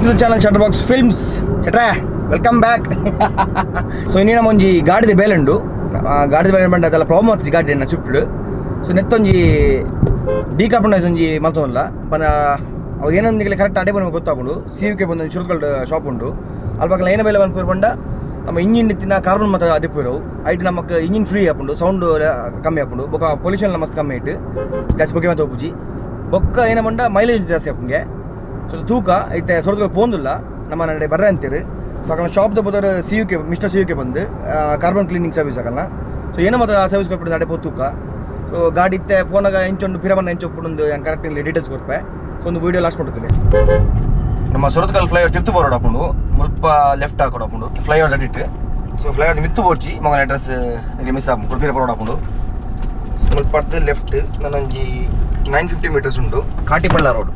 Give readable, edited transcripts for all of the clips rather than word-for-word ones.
To the channel Chatterbox films ಚಟ್ರಾ welcome back. So ಇನ್ನೇನ ಒಂಜಿ ಗಾಡಿದ ಬೇಲೆಂಡು ಗಾಡಿದ ಬೇಲೆ ಬಂಡ ಅದೆಲ್ಲ ಪ್ರಾಬ್ಲಮ್ ಆಗ್ತದೆ ಗಾಡಿ ಸ್ವಿಫ್ಟ್. ಸೊ ನೆತ್ತೊಂಜಿ ಡಿಕಾರ್ಬನೈಸ್ ಒಂಜಿ ಮಲ್ತೊಂದಿಲ್ಲ ಪಂಡ ಅವು ಏನೊಂದಿಗೆ ಕರೆಕ್ಟ್ ಅಡೆ ಬಂದು ಗೊತ್ತಾಗ್ಬೋದು. CUK ಬಂದು ಸುರತ್ಕಲ್ ಶಾಪ್ ಉಂಟು ಅಲ್ಲಿ ಪಕ್ಕ ಏನ ಬೇಲೆ ಬಂದು ಬಂಡ ನಮ್ಮ ಇಂಜಿನ್ ಇತ್ತಿನ ಕಾರ್ಬನ್ ಮತ್ತು ಅದಿಪ್ಪು ಐಟ್ ನಮಗೆ ಇಂಜಿನ್ ಫ್ರೀ ಹಾಕೊಂಡು ಸೌಂಡ್ ಕಮ್ಮಿ ಹಾಕೊಂಡು ಬೊಕ್ಕ ಪೊಲ್ಯೂಷನ್ ಮಸ್ತ್ ಕಮ್ಮಿ ಆಯ್ತು ಜಾಸ್ತಿ ಬೊಕ್ಕೆ ಮತ್ತೆ ಹೋಗುಜಿ ಬೊಕ್ಕ ಏನ ಬಂಡ ಮೈಲೇಜ್ ಜಾಸ್ತಿ ಹಾಕಂಗೆ. ಸೊ ತೂಕ ಐತೆ ಸುರತ್ಕಲ್ ಪೋಂದಿಲ್ಲ ನಮ್ಮ ನಡೆ ಬರ್ರೆ ಅಂತೀರಿ. ಸೊ ಅಕ್ಕ ಶಾಪ್ದ ಬೋದವ್ರು CUK ಮಿಸ್ಟರ್ CUK ಬಂದು ಕಾರ್ಬನ್ ಕ್ಲೀನಿಂಗ್ ಸರ್ವಿಸ್ ಆಗಲ್ಲ. ಸೊ ಏನೋ ಮತ್ತು ಸರ್ವಿಸ್ ಕೊಟ್ಬಿಟ್ಟು ನಡೆ ಪೋ ತೂಕ. ಸೊ ಗಾಡಿ ಇತ್ತೆ ಫೋನಾಗ ಹೆಂಚೊಂದು ಪಿರಬನ್ನ ಹೆಂಚೊಪ್ಪಿಟ್ಟು ಕರೆಕ್ಟ್ ಇಲ್ಲಿ ಡೀಟೇಲ್ಸ್ ಕೊಡ್ಪೆ. ಸೊ ಒಂದು ವೀಡಿಯೋ ಲಾಸ್ಟ್ ಮಾಡ್ತೀನಿ. ನಮ್ಮ ಸುರತ್ಕಲ್ ಫ್ಲೈಓವರ್ ತಿರ್ತು ಬೋರ್ಡ್ ಹಾಕೊಂಡು ಮುಲ್ಪ ಲೆಫ್ಟ್ ಹಾಕೊಂಡು ಹಾಕೊಂಡು ಫ್ಲೈಓವರ್ ಅಡಿಟ್ಟು. ಸೊ ಫ್ಲೈಓವರ್ ಮಿತ್ತು ಬೋಡ್ಚಿ ಮಗನ ಅಡ್ರೆಸ್ ಮಿಸ್ ಆಗ ಕುಡ್ಪೀರ ಬೋರ್ಡ್ ಹಾಕೊಂಡು ಮುಲ್ಪ ಪಡ್ದು ಲೆಫ್ಟ್ ನನ್ನೊಂಜಿ 950 ಮೀಟರ್ಸ್ ಉಂಟು ಕಾಟಿಪಳ್ಳ ರೋಡ್.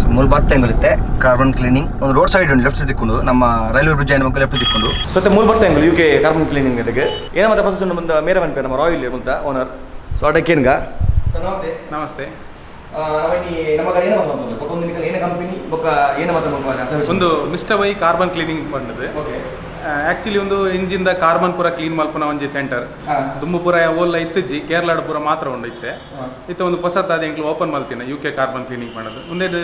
ಸೊ ಮುಲ್ಪ 10 ಅಂಗಲಿತ್ತೆ ಕಾರ್ಬನ್ ಕ್ಲೀನಿಂಗ್ ಒಂದು ರೋಡ್ ಸೈಡ್ ಉಂಟು ಲೆಫ್ಟ್ ತಿಕ್ಕೊಂಡು ನಮ್ಮ ರೈಲ್ವೆ ಬ್ರಿಡ್ಜ್ ಆಯ್ನ ಮಕ್ಕಳು ಲೆಫ್ಟ್ ತಿಕ್ಕೊಂಡು. ಸೊ ಮುಲ್ಪ 10 ಅಂಗಲ್ UK ಕಾರ್ಬನ್ ಕ್ಲೀನಿಂಗ್ ಅದಕ್ಕೆ ಏನೋ ಮತ್ತೆ ಪ್ರೊಸೆಸ್ ಬಂದ ಮೇರೆ ಬಂದ್ಪೇ ನಮ್ಮ ರಾಯಲ್ ಮುಂತ ಓನರ್. ಸೊ ಅಡಕ್ಕೇನ್ಗ ಸರ್ ನಮಸ್ತೆ. ನಮ್ಮ ಗಾಡಿ ಏನು ಮಾತಾಡ್ಬೋದು ಒಂದು ನಿಕಲ್ ಏನೇ ಕಂಪನಿ ಬೊಕ್ಕ ಏನು ಮಾತಾಡ್ಬೋದು ಒಂದು ಮಿಸ್ಟರ್ ವೈ ಕಾರ್ಬನ್ ಕ್ಲೀನಿಂಗ್ ಬಂದದ್ದು. ಆ್ಯಕ್ಚುಲಿ ಒಂದು ಇಂಜಿನ್ದ ಕಾರ್ಬನ್ ಪೂರ ಕ್ಲೀನ್ ಮಲ್ಪನ ಒಂಜಿ ಸೆಂಟರ್ ದುಂಬು ಪೂರ ಓಲ್ಲ ಇತ್ತಿಜ್ಜಿ ಕೇರಳದ ಪೂರ ಮಾತ್ರ ಉಂಡು ಇತ್ತೆ ಒಂದು ಹೊಸತಾದ ಎಂಕ್ಲು ಓಪನ್ ಮಲ್ತಿನ UK ಕಾರ್ಬನ್ ಕ್ಲೀನಿಂಗ್ ಮಾಡೋದು. ಒಂದೇದು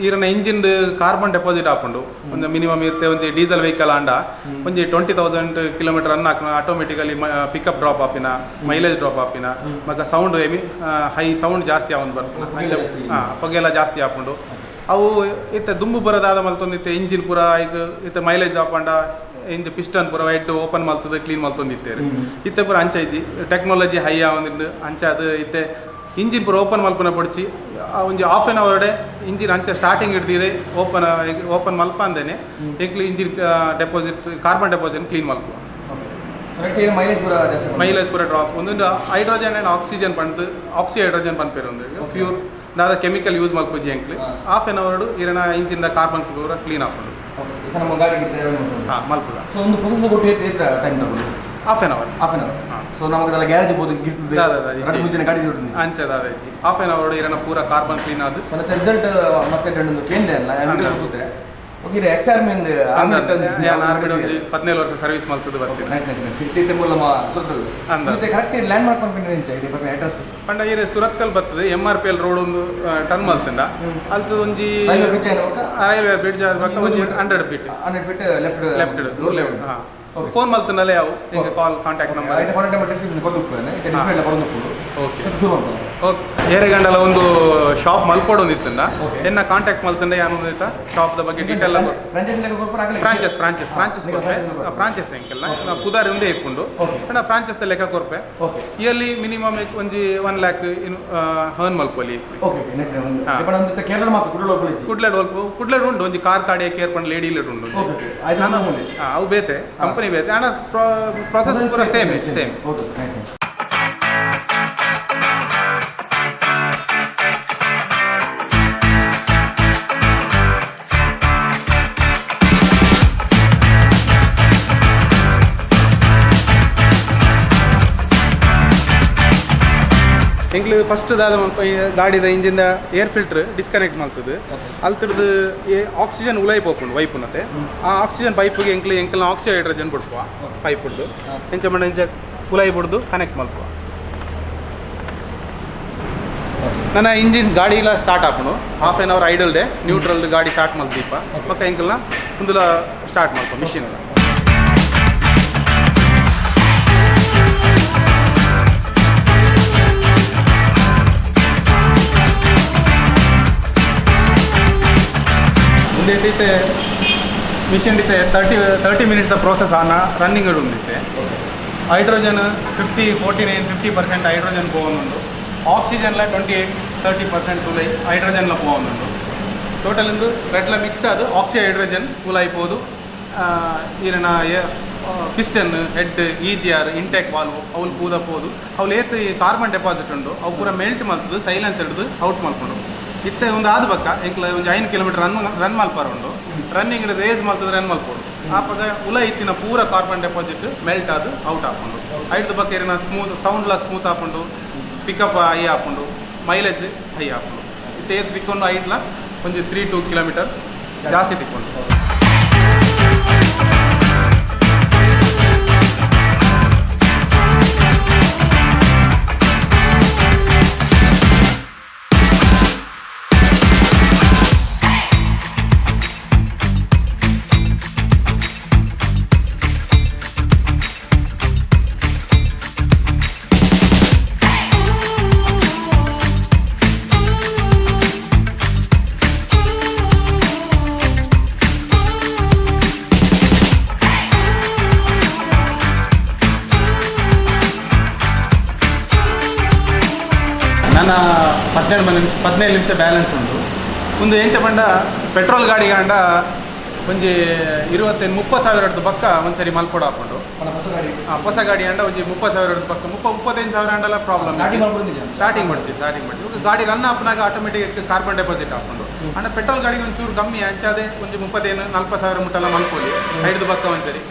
ಈರನ ಇಂಜಿನ್ ಕಾರ್ಬನ್ ಡೆಪಾಸಿಟ್ ಹಾಕೊಂಡು ಒಂದು ಮಿನಿಮಮ್ ಇರುತ್ತೆ ಒಂದು ಡೀಸೆಲ್ ವೆಹಿಕಲ್ ಆಂಡ ಒಂದು 20,000 ಕಿಲೋಮೀಟರ್ ರನ್ ಹಾಕೋಣ ಆಟೋಮೆಟಿಕಲಿ ಪಿಕಪ್ ಡ್ರಾಪ್ ಆಪಿನ ಮೈಲೇಜ್ ಡ್ರಾಪ್ ಆಪಿನ ಮಗ ಸೌಂಡ್ ಹೈ ಸೌಂಡ್ ಜಾಸ್ತಿ ಅವನು ಬರ್ಬೋದು ಹೊಗೆಲ್ಲ ಜಾಸ್ತಿ ಹಾಕೊಂಡು ಅವು ಇತ್ತೆ ದುಂಬು ಬರೋದಾದ ಮಲ್ತೊಂದು ಇತ್ತೆ ಇಂಜಿನ್ ಪೂರ ಈಗ ಇತ್ತೆ ಮೈಲೇಜ್ ಹಾಕೊಂಡ ಇಂಜ ಪಿಸ್ಟನ್ ಪೂರ ವೈಟ್ ಓಪನ್ ಮಲ್ತದೆ ಕ್ಲೀನ್ ಮಲ್ತೊಂದಿತ್ತೇರಿ ಇತ್ತೆ ಪೂರ ಅಂಚ ಇಜ್ಜಿ ಟೆಕ್ನಾಲಜಿ ಹೈ ಆವಂದು ಅಂಚ ಅದು ಇತ್ತೆ ಇಂಜಿನ್ ಪೂರ ಓಪನ್ ಮಲ್ಪನ ಪಡಿಸಿ ಒಂಜಿ ಹಾಫ್ ಆನ್ ಅವರ್ಡೆ ಇಂಜಿನ್ ಅಂಚ ಸ್ಟಾರ್ಟಿಂಗ್ ಹಿಡ್ದಿದೆ ಓಪನ್ ಮಲ್ಪ ಅಂದೇನೆ ಏಕ್ಲಿ engine deposit carbon deposit clean ಮಲ್ಪ ಮೈಲೇಜ್ ಪೂರ ಡ್ರಾಪ್ ಒಂದೊಂದು ಹೈಡ್ರೋಜನ್ ಆ್ಯಂಡ್ ಆಕ್ಸಿಜನ್ ಪಂಡು ಆಕ್ಸಿ ಹೈಡ್ರೋಜನ್ ಪನ್ಪೇರು ಒಂದು ಪ್ಯೂರ್ ದಾದ ಕೆಮಿಕಲ್ ಯೂಸ್ ಮಲ್ಪುಜಿ ಎಂಕ್ಲಿ ಹಾಫ್ ಆನ್ ಅವರ್ಡು ಈರನ ಇಂಜಿನ್ದ ಕಾರ್ಬನ್ ಪೂರ ಕ್ಲೀನ್ ಹಾಕೊಂಡು ನಮ್ಮ ಗಾಡಿಗೆ ಹಾಂ ಮಲ್ಪುದ. ಸೊ ಒಂದು ಪ್ರೊಸೆಸ್ ಕೊಟ್ಟು ಟೈಮ್ ತಗೊಂಡು ಹಾಫ್ ಆನ್ ಅವರ್. ಸೊ ನಮಗೆಲ್ಲ ಗ್ಯಾರೇಜ್ ಬೋದು ಗಾಡಿ ಅಂಚದ ಹಾಫ್ ಆನ್ ಅವರ್ ಇರನ ಪೂರ ಕಾರ್ಬನ್ ಕ್ಲೀನ್ ಆದ ಮತ್ತೆ ರಿಸಲ್ಟ್ ಮಸ್ತ್ ಒಂದು ಕೇಂದ್ರ ಅಲ್ಲ ಗೊತ್ತುತ್ತೆ. ಓಕೆ ಎಕ್ಸಾಮ್ ಇಂದ 17 ವರ್ಷ ಸರ್ವಿಸ್ ಮಲ್ತದು ಬರ್ತೀನಿ ಕರೆಕ್ಟ್ ಲ್ಯಾಂಡ್ ಮಾರ್ಕ್ ಮಾಡ್ಕೊಂಡು ಅಡ್ರೆಸ್ ಪಂಡ ಈರೆ ಸುರತ್ಕಲ್ ಬರ್ತದೆ MRPL ರೋಡ್ ಒಂದು ಟರ್ನ್ ಮಲ್ತಂಡ ಅಲ್ತು ಒಂಜಿ ರೈಲ್ವೆ ಬ್ರಿಡ್ಜ್ ಒಂಜಿ 100 ಫೀಟ್ ಲೆಫ್ಟ್ ಹಾಂ ಫೋನ್ ಮಲ್ತಂಡಲ್ಲ ಯಾವ ಈಗ ಕಾಲ್ ಕಾಂಟ್ಯಾಕ್ಟ್ ನಂಬರ್ ಡಿಸ್ಕ್ರಿಪ್ಷನ್ ಕೊಟ್ಟು ಓಕೆ ಏರೆ ಗಂಡಲ ಒಂದು ಶಾಪ್ ಮಲ್ಪಡೊಂದಿತ್ತಂಡ ಎನ್ನ ಕಾಂಟ್ಯಾಕ್ಟ್ ಮಲ್ತಂಡ ಯಾನು ಶಾಪ್ದ ಬಗ್ಗೆ ಡೀಟೇಲ್ ಫ್ರಾಂಚೈಸ್ ಎಂಕಲ್ನ ನಾ ಪುದಾರಿ ಒಂದೇ ಇಪ್ಪುಂಡು ಅಂಡ ಫ್ರಾಂಚೈಸ್ ಲೆಕ್ಕ ಕೊರ್ಪೆ ಇಯರ್ಲಿ ಮಿನಿಮಮ್ ಒಂಜಿ 1 lakh ಹರ್ನ್ ಮಲ್ಪೊಲಿ. ಕುಡ್ಲೆಡ್ ಉಂಡು ಒಂಜಿ ಕಾರ್ ಕಾಡಿಯ ಕೇರ್ ಪಂಡ್ ಲೇಡಿ ಲೆಡ್ ಉಂಡು ಅವು ಬೇತೆ ಕಂಪನಿ ಬೇತೆ ಅಂಡ ಪ್ರೊಸೆಸ್ ಪೂರ ಸೇಮ್. ಎಂಕ್ಲು ಫಸ್ಟ್ ದಾದ ಗಾಡಿದ ಇಂಜಿನ್ದ ಏರ್ ಫಿಲ್ಟರ್ ಡಿಸ್ಕನೆಕ್ಟ್ ಮಾಡ್ತದೆ ಅಲ್ಲಿ ತಿಡ್ದು ಆಕ್ಸಿಜನ್ ಉಲಾಯಿ ಪೋಪುಂಡು ವೈಪುನತೆ ಆ ಆಕ್ಸಿಜನ್ ಪೈಪಿಗೆ ಎಂಕಲ್ನ ಆಕ್ಸಿ ಹೈಡ್ರೋಜನ್ ಬಿಡ್ಪುವ ಪೈಪ್ ಬಿಡ್ದು ಎಂಚ ಮಂಡ ಎಂಚ ಉಲಾಯಿ ಬಿಡ್ದು ಕನೆಕ್ಟ್ ಮಲ್ಪುವ. ನನ್ನ ಇಂಜಿನ್ ಗಾಡಿ ಇಲ್ಲ ಸ್ಟಾರ್ಟ್ ಹಾಕೋಣ ಹಾಫ್ ಆನ್ ಅವರ್ ಐಡಲ್ ಡೇ ನ್ಯೂಟ್ರಲ್ ಗಾಡಿ ಸ್ಟಾರ್ಟ್ ಮಲ್ದೀಪ ಪಕ್ಕ ಎಂಕಲ್ನ ಮುಂದಲ ಸ್ಟಾರ್ಟ್ ಮಾಡ್ಕೊ ಮಿಷಿನ್ ಮುಂದೆ ಮಿಷಿನ್ ಇತ್ತೆ 30 ಮಿನಿಟ್ಸ್ ಪ್ರೋಸೆಸ್ ಆನ ರನ್ನಿಂಗ್ ಉಂದಿತ್ತೆ ಹೈಡ್ರೋಜನ್ 50% ಹೈಡ್ರೋಜನ್ ಪೋವೊಂದುಂಡು ಆಕ್ಸಿಜನ್ಲ 28-30% ಉಲೈ ಹೈಡ್ರೋಜನ್ಲ ಪೋವೊಂದುಂಡು ಟೋಟಲ್ ಇಂದು ರೆಡ್ಲ ಮಿಕ್ಸ್ ಆದ ಆಕ್ಸಿ ಹೈಡ್ರೋಜನ್ ಉಲಾಯ್ಬೋದು. ಈರನ piston head EGR intake valve ಅವ್ಲು ಕೂದಪ್ಪೋದು ಅವ್ಲು ಏತ್ ಕಾರ್ಬನ್ ಡೆಪಾಸಿಟ್ ಉಂಡು ಅವು ಪೂರ ಮೆಲ್ಟ್ ಮಲ್ತದು ಸೈಲೆನ್ಸ್ ಹಿಡಿದು ಔಟ್ ಮಲ್ಕೊಂಡು ಇತ್ತೆ ಒಂದು ಆದ ಬಕ್ಕ ಎಂಕ್ಲ ಒಂದು 5 ಕಿಲೋಮೀಟರ್ ರನ್ ಮಲ್ಪಾರ ಉಂಡು ರನ್ನಿಂಗ್ ರೇಸ್ ಮಲ್ತದ ರನ್ ಮಲ್ಪೋಡು ಆಪಗ ಉಲ ಇತ್ತಿನ ಪೂರ ಕಾರ್ಬನ್ ಡೆಪಾಸಿಟ್ ಮೆಲ್ಟ್ ಆದು ಔಟ್ ಹಾಕೊಂಡು ಐದು ಬಕ್ಕ ಏನ ಸ್ಮೂತ್ ಸೌಂಡ್ಲ ಸ್ಮೂತ್ ಹಾಕೊಂಡು ಪಿಕಪ್ ಹೈ ಹಾಕೊಂಡು ಮೈಲೇಜ್ ಹೈ ಹಾಕೊಂಡು ಇತ್ತೆ ಏತ್ ಬಿಕ್ಕೊಂಡು ಐಟ್ಲ ಒಂದು 3-2 ಕಿಲೋಮೀಟರ್ ಜಾಸ್ತಿ ತಿಕ್ಕೊಂಡು. ನನ್ನ 15 ನಿಮಿಷ ಬ್ಯಾಲೆನ್ಸ್ ಉಂಟು. ಒಂದು ಎಂಚ ಪಂಡ ಪೆಟ್ರೋಲ್ ಗಾಡಿ ಕಾಂಡ ಒಂಜಿ 20-30,000 ಪಕ್ಕ ಒಂದ್ಸರಿ ಮಲ್ಪೊಡು ಹಾಕೊಂಡು ಹೊಸ ಗಾಡಿ ಅಂಡ ಒಂಜಿ 30,000 ಪಕ್ಕ 35,000 ಅಂಡಲ್ಲ ಪ್ರಾಬ್ಲಮ್ ಸ್ಟಾರ್ಟಿಂಗ್ ಮಾಡಿಸಿ ಗಾಡಿ ರನ್ ಆಪ್ನಾಗ ಆಟೋಮೆಟಿಕ್ ಕಾರ್ಬನ್ ಡೆಪಾಸಿಟ್ ಹಾಕೊಂಡು ಅಂಡ ಪೆಟ್ರೋಲ್ ಗಾಡಿಗೆ ಒಂಚೂರು ಕಮ್ಮಿ ಅಂಚಾದೆ ಒಂಜಿ 35,000-40,000 ಮುಟ್ಟೆಲ್ಲ ಮಲ್ಪೊಲಿ 5 ಪಕ್ಕ ಒಂದ್ಸರಿ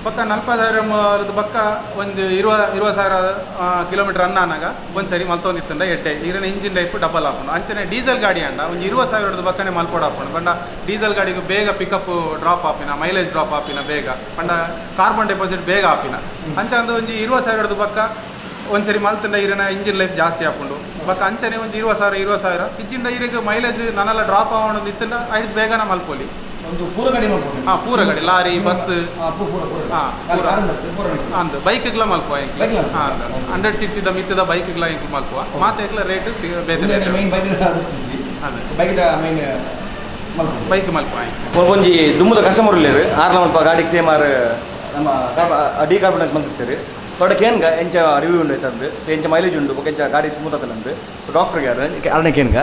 ಪಕ್ಕ 40,000 ಪಕ್ಕ ಒಂದು 20,000 ಕಿಲೋಮೀಟರ್ ರನ್ ಆನಾಗ ಒಂದ್ಸರಿ ಮಲ್ತೊಂದಿತ್ತಂಡ ಎಡ್ಡೆ ಈಗಿನ ಇಂಜಿನ್ ಲೈಫ್ ಡಬಲ್ ಹಾಕೊಂಡು ಅಂಚನೆ ಡೀಸೆಲ್ ಗಾಡಿ ಅಂಡ ಒಂದು 20,000 ಪಕ್ಕನೆ ಮಲ್ಪೊಡು ಹಾಕೊಂಡು ಬಂಡ ಡೀಸೆಲ್ ಗಾಡಿಗೆ ಬೇಗ ಪಿಕಪ್ ಡ್ರಾಪ್ ಆಪಿನ ಮೈಲೇಜ್ ಡ್ರಾಪ್ ಆಪಿನ ಬೇಗ ಪಂಡ ಕಾರ್ಬನ್ ಡೆಪಾಸಿಟ್ ಬೇಗ ಆಪಿನ ಅಂಚ ಅಂದು ಒಂಜಿ 20,000 ಪಕ್ಕ ಒಂದ್ಸರಿ ಮಲ್ತಂಡ ಈರಿನ ಇಂಜಿನ್ ಲೈಫ್ ಜಾಸ್ತಿ ಹಾಕೊಂಡು ಪಕ್ಕ ಅಂಚನೆ ಒಂದು 20,000 ಇಜ್ಜಿಂಡ ಈರಿಗೆ ಮೈಲೇಜ್ ನನ್ನೆಲ್ಲ ಡ್ರಾಪ್ ಆಗೋಣ ಇತ್ತಂಡ ಐದು ಬೇಗನ ಮಲ್ಪೊಲಿ ಒಂದು ಪೂರ ಗಾಡಿ ಮಾಡ್ಬೋದು. ಹಾಂ ಪೂರ ಗಾಡಿ ಲಾರಿ ಬಸ್ ಅಂದು ಬೈಕ್ಗಳ ಮಲ್ಪುವ ಹಾಂ 100 ಸೀಟ್ಸ್ ಇದ್ದ ಮಿತ್ತದ ಬೈಕ್ಗಳ ಇಂಕ್ ಮಲ್ಪುವ ಮಾತೆಗ್ಲ ರೇಟ್ ಬೇರೆ ಬೈಕ್ ಮಲ್ಪುವ ಒಂಜಿ ದುಮ್ಮದ ಕಸ್ಟಮರ್ ಇಲ್ಲೇರು ಆರ್ಲ ಮಲ್ಪ ಗಾಡಿಗೆ ಸೇಮಾರು ನಮ್ಮ ಡಿಕಾರ್ಬನೈಸ್ ಮಂತಿರ್ತೀರಿ ಸೊ ಅದಕ್ಕೆ ಏನ್ಗ ಎಂಚ ರಿವ್ಯೂ ಉಂಡು ಐತಂದು ಸೊ ಎಂಚ ಮೈಲೇಜ್ ಉಂಡು ಎಂಚ ಗಾಡಿ ಸ್ಮೂತ್ ಆತಲ್ಲಂದು ಸೊ ಡಾಕ್ಟರ್ಗೆ ಯಾರು ಅರ್ಣಕ್ಕೆ ಏನ್ಗ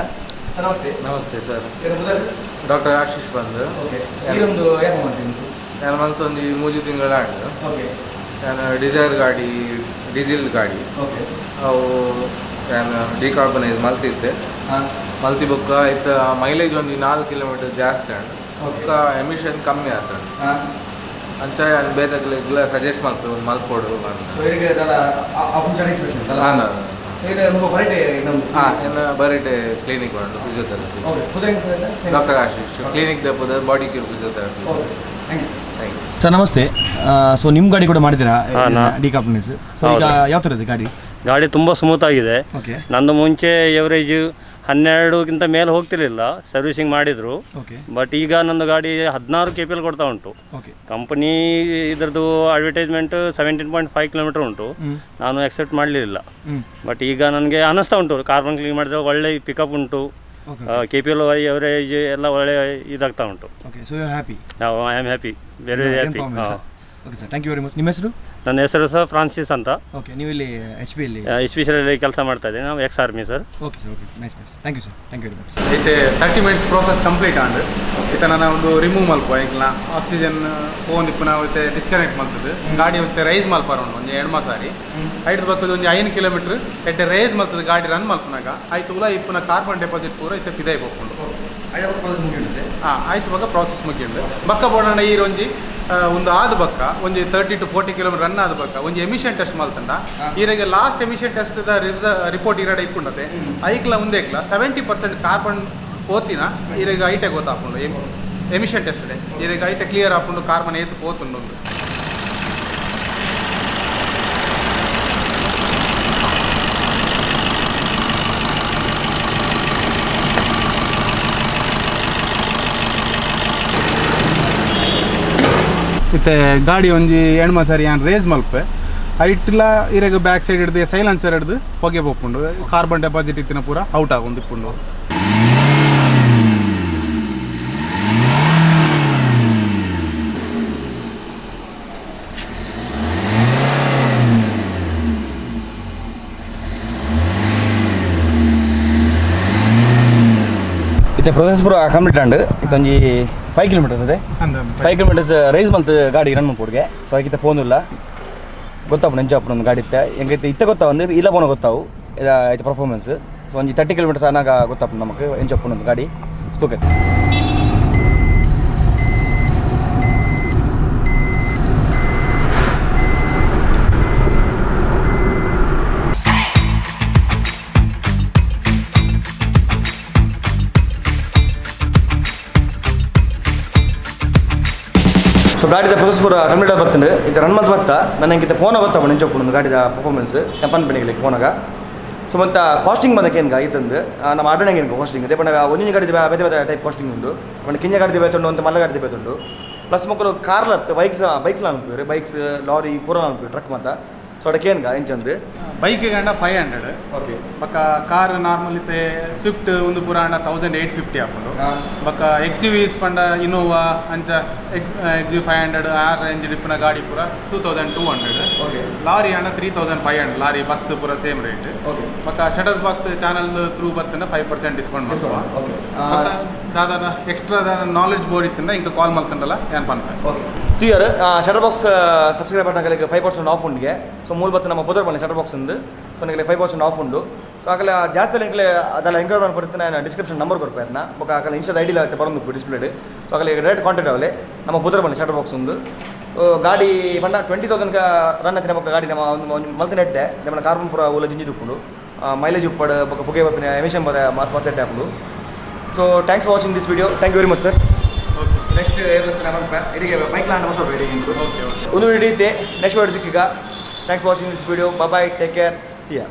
ನಮಸ್ತೆ. ನಮಸ್ತೆ ಸರ್. ಡಾಕ್ಟರ್ ಆಶೀಶ್ ಬಂದು ಇದೊಂದು ಏನು ಮಾಡ್ತೀನಿ ನಾನು ಮಲ್ತೊಂದು 3 ತಿಂಗಳ ಆಂಡು ನಾನು ಡಿಸೈರ್ ಗಾಡಿ ಡೀಸೆಲ್ ಗಾಡಿ ಅವು ನಾನು ಡಿಕಾರ್ಬನೈಸ್ ಮಲ್ತಿದ್ದೆ ಮಲ್ತಿ ಬೊಕ್ಕ ಆಯ್ತು ಮೈಲೇಜ್ ಒಂದು 4 ಕಿಲೋಮೀಟರ್ ಜಾಸ್ತಿ ಉಂಟು ಬೊಕ್ಕ ಎಮಿಷನ್ ಕಮ್ಮಿ ಆತ ಅಂಚ ನಾನು ಬೇರೆಲ್ಲ ಸಜೆಸ್ಟ್ ಮಾಡ್ತು ಮಲ್ಪೊಡು ಹಾಂ ಬರೀಟೆ ಕ್ಲಿನಿಕ್ ಉಂಟು ಫಿಸಿಯೋಥೆರಪಿ ಡಾಕ್ಟರ್ ಆಶೀಶ್ ಕ್ಲಿನಿಕ್ ದಪ್ಪದ ಬಾಡಿ ಕೇರ್ ಫಿಸಿಯೋಥೆರಪಿ. ಸರ್ ನಮಸ್ತೆ. ಸೊ ನಿಮ್ಮ ಗಾಡಿ ಕೂಡ ಮಾಡಿದ್ದೀರಾ ಡಿಕಾರ್ಬನೈಸ್? ಸೊ ಈಗ ಯಾವ ಥರ ಇದೆ ಗಾಡಿ ತುಂಬ ಸ್ಮೂತ್ ಆಗಿದೆ. ಓಕೆ. ನಂದು ಮುಂಚೆ ಎವರೇಜ್ 12ಗಿಂತ ಮೇಲೆ ಹೋಗ್ತಿರಲಿಲ್ಲ, ಸರ್ವಿಸಿಂಗ್ ಮಾಡಿದರು. ಬಟ್ ಈಗ ನಂದು ಗಾಡಿ 16 KPL ಕೊಡ್ತಾ ಉಂಟು. ಕಂಪನಿ ಇದ್ರದ್ದು ಅಡ್ವರ್ಟೈಸ್ಮೆಂಟ್ 17.5 ಕಿಲೋಮೀಟರ್ ಉಂಟು. ನಾನು ಎಕ್ಸೆಪ್ಟ್ ಮಾಡಲಿಲ್ಲ. ಬಟ್ ಈಗ ನನಗೆ ಅನ್ನಿಸ್ತಾ ಉಂಟು ಕಾರ್ಬನ್ ಕ್ಲೀನ್ ಮಾಡಿದ್ರೆ ಒಳ್ಳೆ ಪಿಕಪ್ ಉಂಟು. KPL ಎವರೇಜ್ ಎಲ್ಲ ಒಳ್ಳೆ ಇದಾಗ್ತಾ ಉಂಟು. I am happy, very happy. Okay sir, thank you very much. ನಿಮ್ಮ ಹೆಸರು? ನನ್ನ ಹೆಸರು ಸರ್ ಫ್ರಾನ್ಸಿಸ್ ಅಂತ. ಓಕೆ, ನೀವು ಇಲ್ಲಿ ಎಚ್ ಪಿ ಯಲ್ಲಿ ಕೆಲಸ ಮಾಡ್ತಾ ಇದ್ದೀನಿ. ನಾವು ex army sir. Okay sir, okay, nice. Thank you sir, thank you very much. ಐತೆ 30 ಮಿನಿಟ್ಸ್ ಪ್ರೋಸೆಸ್ ಕಂಪ್ಲೀಟ್ ಆಂಡ್ ಈತ ನಾನು ಒಂದು ರಿಮೂವ್ ಮಲ್ಪುವ ಇಂಕ್ಲ ಆಕ್ಸಿಜನ್ ಫೋನ್ ಇಪ್ಪು ನಾವು ಇತ್ತೆ ಡಿಸ್ಕನೆಕ್ಟ್ ಮಾಡ್ತದೆ ಗಾಡಿ ಮತ್ತೆ ರೈಸ್ ಮಲ್ಪಾರ ಉಂಡು ಒಂದು 2 ಸಾರಿ ಐದು ಬಕ್ಕದ ಒಂದು 5 ಕಿಲೋಮೀಟರ್ ಎಟ್ಟೆ ರೈಸ್ ಮಲ್ತದೆ ಗಾಡಿ ರನ್ ಮಲ್ಪನಾಗ ಆಯ್ತು ಉಲ ಇಪ್ಪನ ಕಾರ್ಬನ್ ಡೆಪಾಸಿಟ್ ಪೂರ ಇತ್ತೆ ಪಿದಾಯಿ ಹೋಗ್ಕೊಂಡು ಹಾಂ ಆಯ್ತು ಬಕ್ಕ ಪ್ರಾಸೆಸ್ ಮುಗಿಯುಂಡು ಬಕ್ಕ ಬೋಡಣ ಈರೊಂಜಿ ಒಂದು ಆದ ಬಕ್ಕ ಒಂದು 30 to 40 ಕಿಲೋಮೀಟರ್ ರನ್ ಆದ ಬಕ್ಕ ಒಂದು ಎಮಿಷನ್ ಟೆಸ್ಟ್ ಮಲ್ತಂಡ ಈರಿಗೆ ಲಾಸ್ಟ್ ಎಮಿಷನ್ ಟೆಸ್ಟ್ ರಿಪೋರ್ಟ್ ಇರಡೆ ಇಪ್ಪುಂಡತೆ ಐಕ್ಲ ಮುಂದೇಕ್ಲ 70% ಕಾರ್ಬನ್ ಪೋತಿನ ಈರಿಗೆ ಐಟೆ ಗೊತ್ತಾಪುಂಡು ಎಮಿಷನ್ ಟೆಸ್ಟ್ ಈರಿಗೆ ಐಟೆ ಕ್ಲಿಯರ್ ಆಪುಂಡು ಕಾರ್ಬನ್ ಏತು ಪೋತುಂಡು. ಇತ್ತೆ ಗಾಡಿ ಒಂಜಿ 2 ಸಾರಿ ಏನು ರೇಸ್ ಮಲ್ಪೆ ಐಟ್ಲ ಇರೆಗ ಬ್ಯಾಕ್ ಸೈಡ್ ಹಿಡ್ದು ಸೈಲೆನ್ಸರ್ ಹಿಡ್ದು ಹೊಗೆ ಪೋಪುಂಡು ಕಾರ್ಬನ್ ಡೆಪಾಸಿಟ್ ಇತ್ತಿನ ಪೂರ ಔಟ್ ಆಗೊಂದು ಇಪ್ಪುಂಡು. ಇತ್ತೆ ಪ್ರೊಸೆಸ್ ಪೂರ ಕಂಪ್ಲೀಟ್ ಆಂಡ್ ಇತ್ತೊಂಜಿ 5 ಕಿಲೋಮೀಟರ್ಸ್ ಅದೇ 5 ಕಿಲೋಮೀಟರ್ಸ್ ರೈಸ್ ಮಂತ್ ಗಾಡಿ ರನ್ ಮಾಡ್ಬೋಡ್ಗೆ. ಸೊ ಅದಕ್ಕಿಂತ ಫೋನ್ ಇಲ್ಲ ಗೊತ್ತಾವು ನೆಂಚಾಪುರ ಒಂದು ಗಾಡಿ ಇತ್ತೆ ಹೆಂಗೈತೆ ಇತ್ತ ಗೊತ್ತಾವು ಅಂದ್ರೆ ಇಲ್ಲ ಫೋನ್ ಗೊತ್ತಾವು ಆಯ್ತು ಪರ್ಫಾರ್ಮೆನ್ಸ್. ಸೊ ಒಂದು 30 ಕಿಲೋಮೀಟರ್ಸ್ ಅನ್ನಾಗ ಗೊತ್ತಾಪು ನಮಗೆ ಎಂಚಾಪುರ ಒಂದು ಗಾಡಿ ತೂಕ. ಸೊ ಗಾಡಿದ ಪ್ರೊಸೆಸ್ ಪೂರ ಕಂಪ್ಲೀಟ್ ಆಗಿ ಬರ್ತಂಡು ಇದು ರನ್ ಮಂತ್ ಬರ್ತಾ ನನಗೆ ಫೋನ್ ಗೊತ್ತಾವ ನೆಂಚು ಒಪ್ಪು ಗಾಡಿದ ಪರ್ಫಾರ್ಮೆನ್ಸ್ ಟೆಂಪನ್ ಬೆಣಿಗೆ ಫೋನಾಗ ಸೊ ಮತ್ತು ಕಾಸ್ಟಿಂಗ್ ಬಂದಕ್ಕೆ ಏನು ಆಯ್ತಂದು ನಮ್ಮ ಆರ್ಡರ್ನಾಗ ಏನು ಕಾಸ್ಟಿಂಗ್ ಅದೇ ಪಂಡ ಒಂದಿನ ಗಾಡಿ ಬೇರೆ ಬೇರೆ ಟೈಪ್ ಕಾಸ್ಟಿಂಗ್ ಉಂಟು ಪಂಡ ಕಿಂಜ ಗಾಡಿ ಬೇತುಂಡು ಅಂತ ಮಲ್ಲ ಗಾಡಿ ಬೇತುಂಡು ಪ್ಲಸ್ ಮಕ್ಕಳು ಕಾರ್ಲತ್ತು ಬೈಕ್ಸ್ ಅನ್ಪಿವ್ರಿ ಬೈಕ್ಸ್ ಲಾರಿ ಪೂರ ಅನ್ಪಿವಿ ಟ್ರಕ್ ಮತ್ತು ಸೊ ಅದಕ್ಕೆ ಏನು ಎಂಚಂದು ಬೈಕ್ ಗಂಡ 500 ಓಕೆ ಬಕ್ಕ ಕಾರ್ ನಾರ್ಮಲ್ ಇತ್ತೆ ಸ್ವಿಫ್ಟ್ ಒಂದು ಪೂರ 1850 ಹಾಕೊಂಡು ಬಕ್ಕ ಎಕ್ಸಿವಿಸ್ ಪಂಡ ಇನೋವಾ ಅಂಚ ಎಕ್ಸಿವಿ 500 ಆ ರೇಂಜ್ ಡಿಪ್ಪಿನ ಗಾಡಿ ಪೂರ 2200 ಓಕೆ ಲಾರಿ 3500 ಲಾರಿ ಬಸ್ ಪೂರ ಸೇಮ್ ರೇಟ್ ಓಕೆ ಬಕ್ಕ ಶಟರ್ ಬಾಕ್ಸ್ ಚಾನಲ್ ಥ್ರೂ ಬರ್ತಂಡ 5% ಡಿಸ್ಕೌಂಟ್ ಮಾಡ್ತೀವ ಓಕೆ ದಾದಾನ ಎಕ್ಸ್ಟ್ರಾ ನಾಲೆಡ್ಜ್ ಬೋರ್ಡ್ ಇತ್ತಂಡ ಇಂಕ ಕಾಲ್ ಮಾಡ್ತಂಡಲ್ಲ ಏನು ಪನ್ಪೆ okay clear shutter box subscribe ಬಟ್ಟಂಗೆ 5% ಆಫ್ ಉಂಡಿಗೆ ಸೊ ಮೂಲ ಬತ್ತು ನಮ್ಮ ಪೊದರ್ ಬನ್ನಿ ಶಟರ್ ಬಾಕ್ಸ್ ಉಂದು ಸೊ ನನಗೆ 5% ಆಫ್ ಉಂಡು ಸೊ ಆಗಲೇ ಜಾಸ್ತಿ ಲಿಂಕ್ಲೆ ಅದೆಲ್ಲ ಎಂಕ್ವೈರಿ ಮಾಡ್ಬಿಡ್ತೀನಿ ನಾನು ಡಿಸ್ಕ್ರಿಪ್ಷನ್ ನಂಬರ್ ಕೊಡ್ಪೇರ್ನ ಬೊಕ್ಕ ಆಗಲೇ ಇನ್ಸ್ಟಾದ ಐಡಿಲ್ಲ ಆಗುತ್ತೆ ಬರೋದು ಡಿಸ್ಪ್ಲೇಡ್ ಸೊ ಆಗಲೇ ಡೈರೆಕ್ಟ್ ಕಾಂಟ್ಯಾಕ್ಟ್ ಆಗಲೇ ನಮ್ಮ ಪೊದರ್ ಬನ್ನಿ ಶಟರ್ ಬಾಕ್ಸ್ ಉಂದು ಗಾಡಿ ಬಂಡ 20,000 ರನ್ ಹತ್ತಿರ ನಮ್ಮ ಗಾಡಿ ನಮ್ಮ ಒಂದು ಮಲ್ತಿ ನೆಟ್ಟೆ ನಮ್ಮ ಕಾರ್ಬನ್ ಪೂರ ಓಲ ಜಿಂಜಿ ತುಪ್ಪುಂಡು ಮೈಲೇಜ್ ಉಪ್ಪಡು ಬೊಕ್ಕ ಪುಗೆ ಬಪ್ಪಿನ ಎಮಿಷನ್ ಬರ ಮಾಸ್ ಸೆಟ್ ಹಾಕೊಂಡು so thanks for watching this video thank you very much sir next ಇಡೀ ಬೈಕ್ ಲ್ಯಾಂಡ್ ಹೊಸ ಓಕೆ ಒಂದು ವಿಡಿಯೋ ಇದ್ದೆ ನೆಕ್ಸ್ಟ್ ವಿಡಿಯೋ ಸಿಕ್ಕಿಗ thanks for watching this video bye take care Siya